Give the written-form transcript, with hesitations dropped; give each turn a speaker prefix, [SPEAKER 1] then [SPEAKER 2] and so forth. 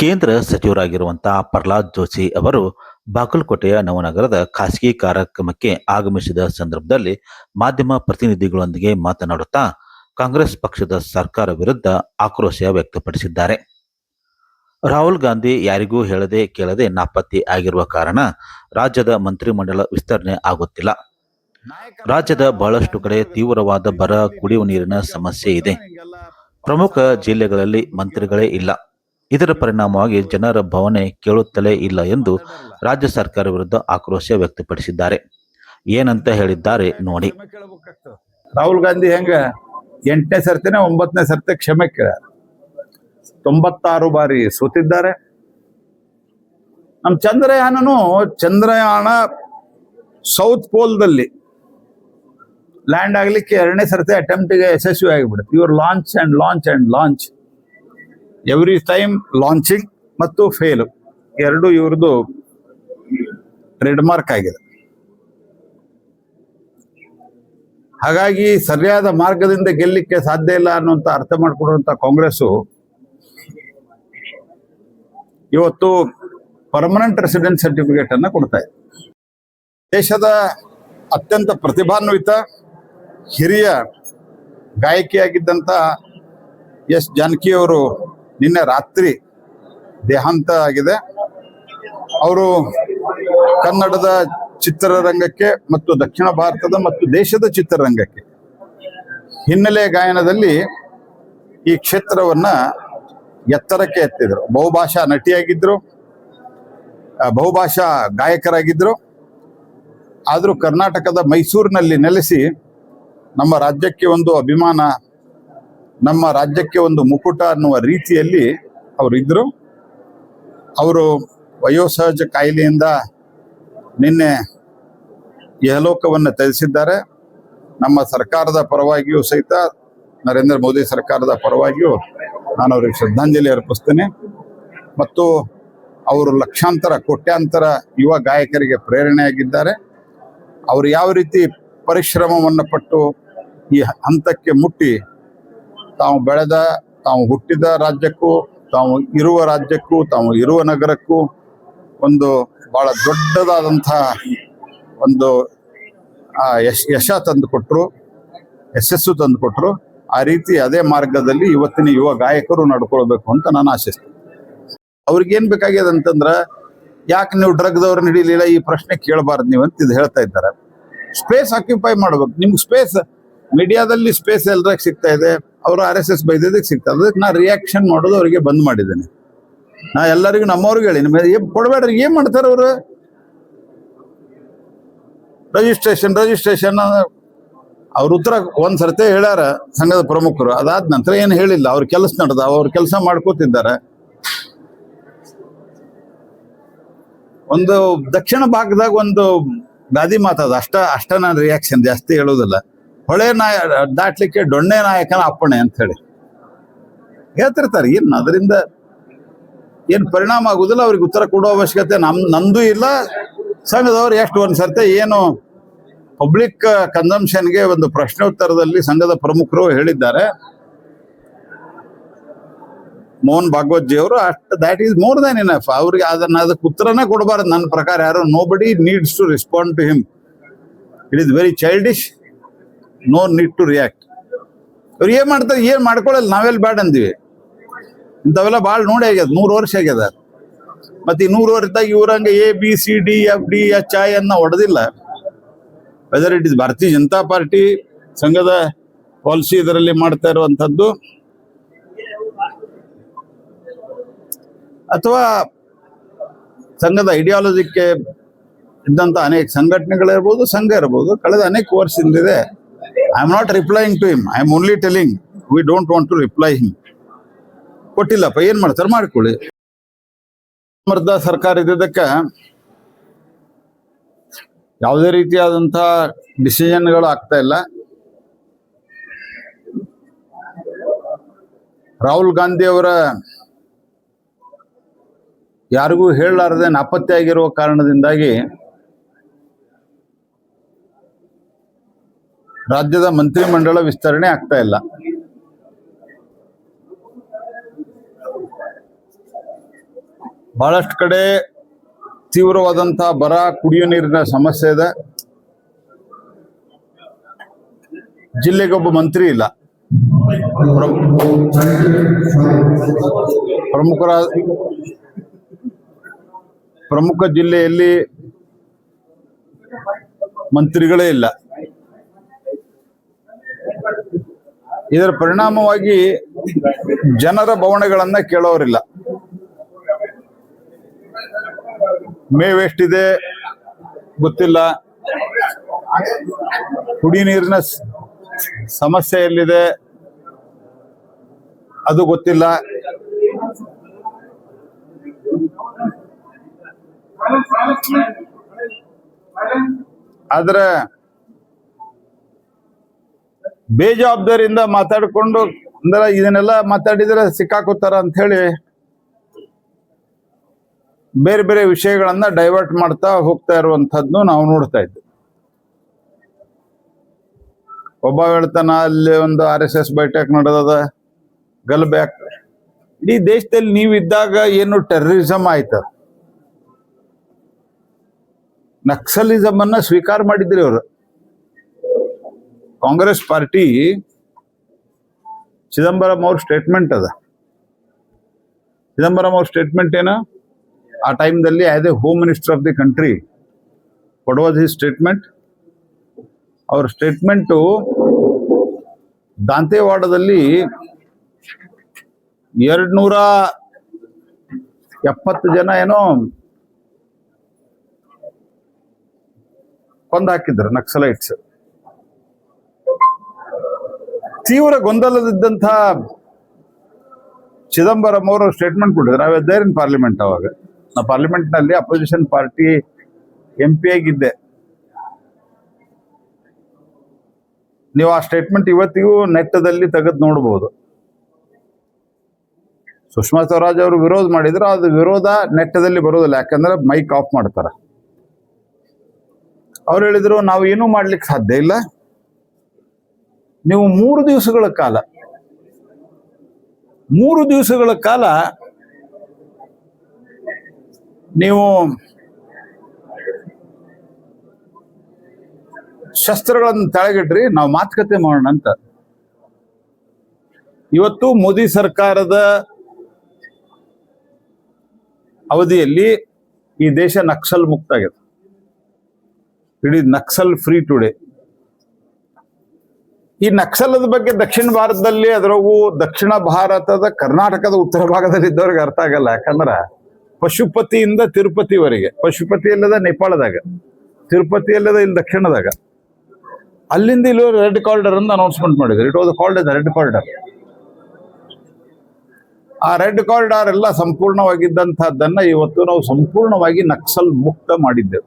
[SPEAKER 1] ಕೇಂದ್ರ ಸಚಿವರಾಗಿರುವಂತಹ ಪ್ರಹ್ಲಾದ್ ಜೋಶಿ ಅವರು ಬಾಗಲಕೋಟೆಯ ನವನಗರದ ಖಾಸಗಿ ಕಾರ್ಯಕ್ರಮಕ್ಕೆ ಆಗಮಿಸಿದ ಸಂದರ್ಭದಲ್ಲಿ ಮಾಧ್ಯಮ ಪ್ರತಿನಿಧಿಗಳೊಂದಿಗೆ ಮಾತನಾಡುತ್ತಾ ಕಾಂಗ್ರೆಸ್ ಪಕ್ಷದ ಸರ್ಕಾರ ವಿರುದ್ಧ ಆಕ್ರೋಶ ವ್ಯಕ್ತಪಡಿಸಿದ್ದಾರೆ. ರಾಹುಲ್ ಗಾಂಧಿ ಯಾರಿಗೂ ಹೇಳದೆ ಕೇಳದೆ ನಾಪತ್ತೆ ಆಗಿರುವ ಕಾರಣ ರಾಜ್ಯದ ಮಂತ್ರಿಮಂಡಲ ವಿಸ್ತರಣೆ ಆಗುತ್ತಿಲ್ಲ. ರಾಜ್ಯದ ಬಹಳಷ್ಟು ಕಡೆ ತೀವ್ರವಾದ ಬರ, ಕುಡಿಯುವ ನೀರಿನ ಸಮಸ್ಯೆ ಇದೆ. ಪ್ರಮುಖ ಜಿಲ್ಲೆಗಳಲ್ಲಿ ಮಂತ್ರಿಗಳೇ ಇಲ್ಲ. ಇದರ ಪರಿಣಾಮವಾಗಿ ಜನರ ಭಾವನೆ ಕೇಳುತ್ತಲೇ ಇಲ್ಲ ಎಂದು ರಾಜ್ಯ ಸರ್ಕಾರ ವಿರುದ್ಧ ಆಕ್ರೋಶ ವ್ಯಕ್ತಪಡಿಸಿದ್ದಾರೆ. ಏನಂತ ಹೇಳಿದ್ದಾರೆ ನೋಡಿ.
[SPEAKER 2] ರಾಹುಲ್ ಗಾಂಧಿ ಹೆಂಗ 8ನೇ ಸರ್ತಿನ 9ನೇ ಸರ್ತಿ ಕ್ಷಮೆ ಕೇಳ 96 ಬಾರಿ ಸೋತಿದ್ದಾರೆ. ನಮ್ಮ ಚಂದ್ರಯಾನ ಸೌತ್ ಪೋಲ್ದಲ್ಲಿ ಲ್ಯಾಂಡ್ ಆಗ್ಲಿಕ್ಕೆ 2ನೇ ಸರ್ತಿ ಅಟೆಂಪ್ಟಿಗೆ ಯಶಸ್ವಿ ಆಗಿಬಿಡುತ್ತೆ. ಇವರು ಲಾಂಚ್ ಎವ್ರಿ ಟೈಮ್ ಲಾಂಚಿಂಗ್ ಮತ್ತು ಫೇಲ್ ಎರಡು ಇವ್ರದ್ದು ಟ್ರೇಡ್ ಮಾರ್ಕ್ ಆಗಿದೆ. ಹಾಗಾಗಿ ಸರಿಯಾದ ಮಾರ್ಗದಿಂದ ಗೆಲ್ಲಿಕ್ಕೆ ಸಾಧ್ಯ ಇಲ್ಲ ಅನ್ನುವಂತ ಅರ್ಥ ಮಾಡಿಕೊಡುವಂತ ಕಾಂಗ್ರೆಸ್ ಇವತ್ತು ಪರ್ಮನೆಂಟ್ ರೆಸಿಡೆನ್ಸ್ ಸರ್ಟಿಫಿಕೇಟ್ ಅನ್ನ ಕೊಡ್ತಾ ಇದೆ. ದೇಶದ ಅತ್ಯಂತ ಪ್ರತಿಭಾನ್ವಿತ ಹಿರಿಯ ಗಾಯಕಿಯಾಗಿದ್ದಂತ ಎಸ್ ಜಾನಕಿ ಅವರು ನಿನ್ನೆ ರಾತ್ರಿ ದೇಹಾಂತ ಆಗಿದೆ. ಅವರು ಕನ್ನಡದ ಚಿತ್ರರಂಗಕ್ಕೆ ಮತ್ತು ದಕ್ಷಿಣ ಭಾರತದ ಮತ್ತು ದೇಶದ ಚಿತ್ರರಂಗಕ್ಕೆ ಹಿನ್ನೆಲೆ ಗಾಯನದಲ್ಲಿ ಈ ಕ್ಷೇತ್ರವನ್ನ ಎತ್ತರಕ್ಕೆ ಎತ್ತಿದ್ರು. ಬಹುಭಾಷಾ ನಟಿಯಾಗಿದ್ರು, ಬಹುಭಾಷಾ ಗಾಯಕರಾಗಿದ್ರು. ಆದರೂ ಕರ್ನಾಟಕದ ಮೈಸೂರಿನಲ್ಲಿ ನೆಲೆಸಿ ನಮ್ಮ ರಾಜ್ಯಕ್ಕೆ ಒಂದು ಅಭಿಮಾನ, ನಮ್ಮ ರಾಜ್ಯಕ್ಕೆ ಒಂದು ಮುಕುಟ ಅನ್ನುವ ರೀತಿಯಲ್ಲಿ ಅವರಿದ್ದರು. ಅವರು ವಯೋಸಹಜ ಕಾಯಿಲೆಯಿಂದ ನಿನ್ನೆ ಇಹಲೋಕವನ್ನು ತ್ಯಜಿಸಿದ್ದಾರೆ. ನಮ್ಮ ಸರ್ಕಾರದ ಪರವಾಗಿಯೂ ಸಹಿತ, ನರೇಂದ್ರ ಮೋದಿ ಸರ್ಕಾರದ ಪರವಾಗಿಯೂ ನಾನು ಅವರಿಗೆ ಶ್ರದ್ಧಾಂಜಲಿ ಅರ್ಪಿಸ್ತೇನೆ. ಮತ್ತು ಅವರು ಲಕ್ಷಾಂತರ ಕೋಟ್ಯಾಂತರ ಯುವ ಗಾಯಕರಿಗೆ ಪ್ರೇರಣೆಯಾಗಿದ್ದಾರೆ. ಅವರು ಯಾವ ರೀತಿ ಪರಿಶ್ರಮವನ್ನು ಪಟ್ಟು ಈ ಹಂತಕ್ಕೆ ಮುಟ್ಟಿ ತಾವು ಬೆಳೆದ, ತಾವು ಹುಟ್ಟಿದ ರಾಜ್ಯಕ್ಕೂ, ತಾವು ಇರುವ ರಾಜ್ಯಕ್ಕೂ, ತಾವು ಇರುವ ನಗರಕ್ಕೂ ಒಂದು ಬಹಳ ದೊಡ್ಡದಾದಂಥ ಒಂದು ಯಶಸ್ಸು ತಂದುಕೊಟ್ರು. ಆ ರೀತಿ ಅದೇ ಮಾರ್ಗದಲ್ಲಿ ಇವತ್ತಿನ ಯುವ ಗಾಯಕರು ನಡ್ಕೊಳ್ಬೇಕು ಅಂತ ನಾನು ಆಶಿಸ್ತೇನೆ. ಅವ್ರಿಗೇನ್ ಬೇಕಾಗ್ಯದ ಅಂತಂದ್ರ, ಯಾಕೆ ನೀವು ಡ್ರಗ್ದವ್ರನ್ನ ಹಿಡಿಲಿಲ್ಲ ಈ ಪ್ರಶ್ನೆ ಕೇಳಬಾರ್ದು ನೀವು ಅಂತ ಇದು ಹೇಳ್ತಾ ಇದ್ದಾರೆ. ಸ್ಪೇಸ್ ಆಕ್ಯುಪೈ ಮಾಡ್ಬೇಕು. ನಿಮ್ಗೆ ಸ್ಪೇಸ್ ಮೀಡಿಯಾದಲ್ಲಿ ಸ್ಪೇಸ್ ಎಲ್ಲರಿಗೆ ಸಿಗ್ತಾ ಇದೆ. ಅವರು RSS ಬೈದಕ್ಕೆ ಸಿಗ್ತಾ ಇದೆ. ಅದಕ್ಕೆ ನಾ ರಿಯಾಕ್ಷನ್ ಮಾಡೋದು ಅವರಿಗೆ ಬಂದ್ ಮಾಡಿದ್ದೇನೆ. ನಾ ಎಲ್ಲರಿಗೂ ನಮ್ಮವ್ರಿಗೆ ಹೇಳಿ, ನಿಮಗೆ ಕೊಡ್ಬೇಡ್ರಿ. ಏನ್ ಮಾಡ್ತಾರೆ ಅವರು? ರಿಜಿಸ್ಟ್ರೇಷನ್ ಅವ್ರ ಉತ್ತರ ಒಂದ್ಸರ್ತಿ ಹೇಳ್ಯಾರ ಸಂಘದ ಪ್ರಮುಖರು. ಅದಾದ ನಂತರ ಏನು ಹೇಳಿಲ್ಲ. ಅವ್ರ ಕೆಲಸ ನಡೆದ, ಅವ್ರ ಕೆಲಸ ಮಾಡ್ಕೋತಿದ್ದಾರೆ. ಒಂದು ದಕ್ಷಿಣ ಭಾಗದಾಗ ಒಂದು ಗಾದಿ ಮಾತದ, ಅಷ್ಟ ನಾನು ರಿಯಾಕ್ಷನ್ ಜಾಸ್ತಿ ಹೇಳೋದಿಲ್ಲ. ಹೊಳೆ ದಾಟ್ಲಿಕ್ಕೆ ಡೊಣ್ಣೆ ನಾಯಕನ ಅಪ್ಪಣೆ ಅಂತ ಹೇಳಿ ಹೇಳ್ತಿರ್ತಾರೆ. ಏನ್ ಅದರಿಂದ ಏನ್ ಪರಿಣಾಮ ಆಗುದಿಲ್ಲ. ಅವ್ರಿಗೆ ಉತ್ತರ ಕೊಡೋ ಅವಶ್ಯಕತೆ ನಂದು ಇಲ್ಲ, ಸಂಘದವ್ರು ಎಷ್ಟು ಒಂದ್ಸರ್ತಿ ಏನು ಪಬ್ಲಿಕ್ ಕನ್ಸಂಪ್ಷನ್ಗೆ ಒಂದು ಪ್ರಶ್ನೋತ್ತರದಲ್ಲಿ ಸಂಘದ ಪ್ರಮುಖರು ಹೇಳಿದ್ದಾರೆ. ಮೋಹನ್ ಭಾಗವತ್ ಜಿ ಅವರು that is more than enough. ಅವ್ರಿಗೆ ಅದಕ್ಕೆ ಉತ್ತರನೇ ಕೊಡಬಾರ್ದು ನನ್ನ ಪ್ರಕಾರ. ಯಾರು nobody needs to respond to him. It is very childish, no need to react. ಅವ್ರು ಏನ್ ಮಾಡ್ತಾರೆ, ಏನ್ ಮಾಡ್ಕೊಳ್ಳಲ್ಲ. ನಾವೆಲ್ಲ ಬ್ಯಾಡ್ ಅಂದಿವಿ. ಇಂಥವೆಲ್ಲ ಭಾಳ ನೋಡಿ ಆಗ್ಯದ. 100 ವರ್ಷ ಆಗ್ಯದ. ಮತ್ತೆ ಈ 100 ವರ್ಷದಾಗ ಇವ್ರಂಗ ABCDFDHI ಅನ್ನ ಹೊಡೆದಿಲ್ಲ. ವೆದರ್ ಇಟ್ ಇಸ್ ಭಾರತೀಯ ಜನತಾ ಪಾರ್ಟಿ ಸಂಘದ ಪಾಲಿಸಿ ಇದರಲ್ಲಿ ಮಾಡ್ತಾ ಇರುವಂಥದ್ದು, ಅಥವಾ ಸಂಘದ ಐಡಿಯಾಲಜಿಕ್ಕೆ ಇದ್ದಂತ ಅನೇಕ ಸಂಘಟನೆಗಳಿರ್ಬೋದು, ಸಂಘ ಇರ್ಬೋದು, ಕಳೆದ ಅನೇಕ ವರ್ಷದಿಂದಿದೆ. I am not replying to him, I am only telling we don't want to reply him. ಕೊಟ್ಟಿಲ್ಲಪ್ಪ, ಏನ್ ಮಾಡ್ತಾರೆ ಮಾಡ್ಕೊಳ್ಳಿ. ಸಮರ್ಥ ಸರ್ಕಾರ ಇದ್ದಿದ್ದಕ್ಕೆ ಯಾವುದೇ ರೀತಿಯಾದಂಥ ಡಿಸಿಷನ್ಗಳು ಆಗ್ತಾ ಇಲ್ಲ. ರಾಹುಲ್ ಗಾಂಧಿ ಅವರ ಯಾರಿಗೂ ಹೇಳಲಾರದೆ ನಾಪತ್ತೆ ಆಗಿರುವ ಕಾರಣದಿಂದಾಗಿ ರಾಜ್ಯದ ಮಂತ್ರಿಮಂಡಲ ವಿಸ್ತರಣೆ ಆಗ್ತಾ ಇಲ್ಲ. ಬಹಳಷ್ಟು ಕಡೆ ತೀವ್ರವಾದಂತಹ ಬರ, ಕುಡಿಯೋ ನೀರಿನ ಸಮಸ್ಯೆ ಇದೆ. ಜಿಲ್ಲೆಗೊಬ್ಬ ಮಂತ್ರಿ ಇಲ್ಲ. ಪ್ರಮುಖ ಜಿಲ್ಲೆಯಲ್ಲಿ ಮಂತ್ರಿಗಳೇ ಇಲ್ಲ. ಇದರ ಪರಿಣಾಮವಾಗಿ ಜನರ ಬವಣೆಗಳನ್ನ ಕೇಳೋರಿಲ್ಲ. ಮೇವೆಷ್ಟಿದೆ ಗೊತ್ತಿಲ್ಲ, ಕುಡಿ ನೀರಿನ ಸಮಸ್ಯೆ ಎಲ್ಲಿದೆ ಅದು ಗೊತ್ತಿಲ್ಲ. ಆದ್ರೆ ಬೇಜವಾಬ್ದಾರಿಯಿಂದ ಮಾತಾಡಿಕೊಂಡು ಅಂದ್ರೆ ಇದನ್ನೆಲ್ಲ ಮಾತಾಡಿದ್ರೆ ಸಿಕ್ಕಾಕೋತಾರ ಅಂತ ಹೇಳಿ ಬೇರೆ ಬೇರೆ ವಿಷಯಗಳನ್ನ ಡೈವರ್ಟ್ ಮಾಡ್ತಾ ಹೋಗ್ತಾ ಇರುವಂತಹದ್ದು ನಾವು ನೋಡ್ತಾ ಇದ್ವಿ. ಒಬ್ಬ ಹೇಳ್ತಾನ ಅಲ್ಲಿ ಒಂದು RSS ಬೈಠಕ್ ನಡೆದದ, ಗಲಭೆ ಆಗ್ತದೆ. ಇಡೀ ದೇಶದಲ್ಲಿ ನೀವಿದ್ದಾಗ ಏನು ಟೆರರಿಸಮ್ ಆಯ್ತು, ನಕ್ಸಲಿಸಮ್ ಅನ್ನ ಸ್ವೀಕಾರ ಮಾಡಿದ್ರಿ ಅವರು. ಕಾಂಗ್ರೆಸ್ ಪಾರ್ಟಿ ಚಿದಂಬರಂ ಅವ್ರ ಸ್ಟೇಟ್ಮೆಂಟ್ ಅದ. ಚಿದಂಬರಂ ಅವ್ರ ಸ್ಟೇಟ್ಮೆಂಟ್ ಏನು, ಆ ಟೈಮ್ದಲ್ಲಿ as a home minister of the country what was his statement? ಅವ್ರ ಸ್ಟೇಟ್ಮೆಂಟು ದಾಂತೆವಾಡದಲ್ಲಿ 270 ಜನ ಏನೋ ಕೊಂದು ಹಾಕಿದ್ರು ನಕ್ಸಲೈಟ್ಸ್. ತೀವ್ರ ಗೊಂದಲದಿದ್ದಂಥ ಚಿದಂಬರಂ ಅವರು ಸ್ಟೇಟ್ಮೆಂಟ್ ಕೊಟ್ಟಿದ್ರು. ನಾವ್ ದೇರ್ ಇನ್ ಪಾರ್ಲಿಮೆಂಟ್. ಅವಾಗ ನಾ ಪಾರ್ಲಿಮೆಂಟ್ ನಲ್ಲಿ ಅಪೋಸಿಷನ್ ಪಾರ್ಟಿ MP ಆಗಿದ್ದೆ. ನೀವು ಆ ಸ್ಟೇಟ್ಮೆಂಟ್ ಇವತ್ತಿಗೂ ನೆಟ್ಟದಲ್ಲಿ ತೆಗೆದು ನೋಡ್ಬೋದು. ಸುಷ್ಮಾ ಸ್ವರಾಜ್ ಅವರು ವಿರೋಧ ಮಾಡಿದ್ರು, ಅದು ವಿರೋಧ ನೆಟ್ಟದಲ್ಲಿ ಬರೋದಿಲ್ಲ, ಯಾಕಂದ್ರೆ ಮೈಕ್ ಆಫ್ ಮಾಡ್ತಾರ. ಅವ್ರು ಹೇಳಿದ್ರು ನಾವು ಏನೂ ಮಾಡ್ಲಿಕ್ಕೆ ಸಾಧ್ಯ ಇಲ್ಲ, ನೀವು 3 ದಿವಸಗಳ ಕಾಲ ನೀವು ಶಸ್ತ್ರಗಳನ್ನು ತೆಳಗಿಡ್ರಿ, ನಾವು ಮಾತುಕತೆ ಮಾಡೋಣ ಅಂತ. ಇವತ್ತು ಮೋದಿ ಸರ್ಕಾರದ ಅವಧಿಯಲ್ಲಿ ಈ ದೇಶ ನಕ್ಸಲ್ ಮುಕ್ತ ಆಗಿದೆ. It is Naxal free today. ಈ ನಕ್ಸಲದ ಬಗ್ಗೆ ದಕ್ಷಿಣ ಭಾರತದಲ್ಲಿ, ಅದರಗೂ ದಕ್ಷಿಣ ಭಾರತದ ಕರ್ನಾಟಕದ ಉತ್ತರ ಭಾಗದಲ್ಲಿ ಇದ್ದವ್ರಿಗೆ ಅರ್ಥ ಆಗಲ್ಲ. ಯಾಕಂದ್ರ ಪಶುಪತಿಯಿಂದ ತಿರುಪತಿವರೆಗೆ, ಪಶುಪತಿ ಎಲ್ಲದ ನೇಪಾಳದಾಗ, ತಿರುಪತಿ ಎಲ್ಲದ ಇಲ್ಲಿ ದಕ್ಷಿಣದಾಗ, ಅಲ್ಲಿಂದ ಇಲ್ಲಿ ರೆಡ್ ಕಾರಿಡಾರ್ ಅಂತ ಅನೌನ್ಸ್ಮೆಂಟ್ ಮಾಡಿದ್ರು. It was called as red corridor. ಆ ರೆಡ್ ಕಾರಿಡಾರ್ ಎಲ್ಲ ಸಂಪೂರ್ಣವಾಗಿದ್ದಂತಹದ್ದನ್ನ ಇವತ್ತು ನಾವು ಸಂಪೂರ್ಣವಾಗಿ ನಕ್ಸಲ್ ಮುಕ್ತ ಮಾಡಿದ್ದೆವು.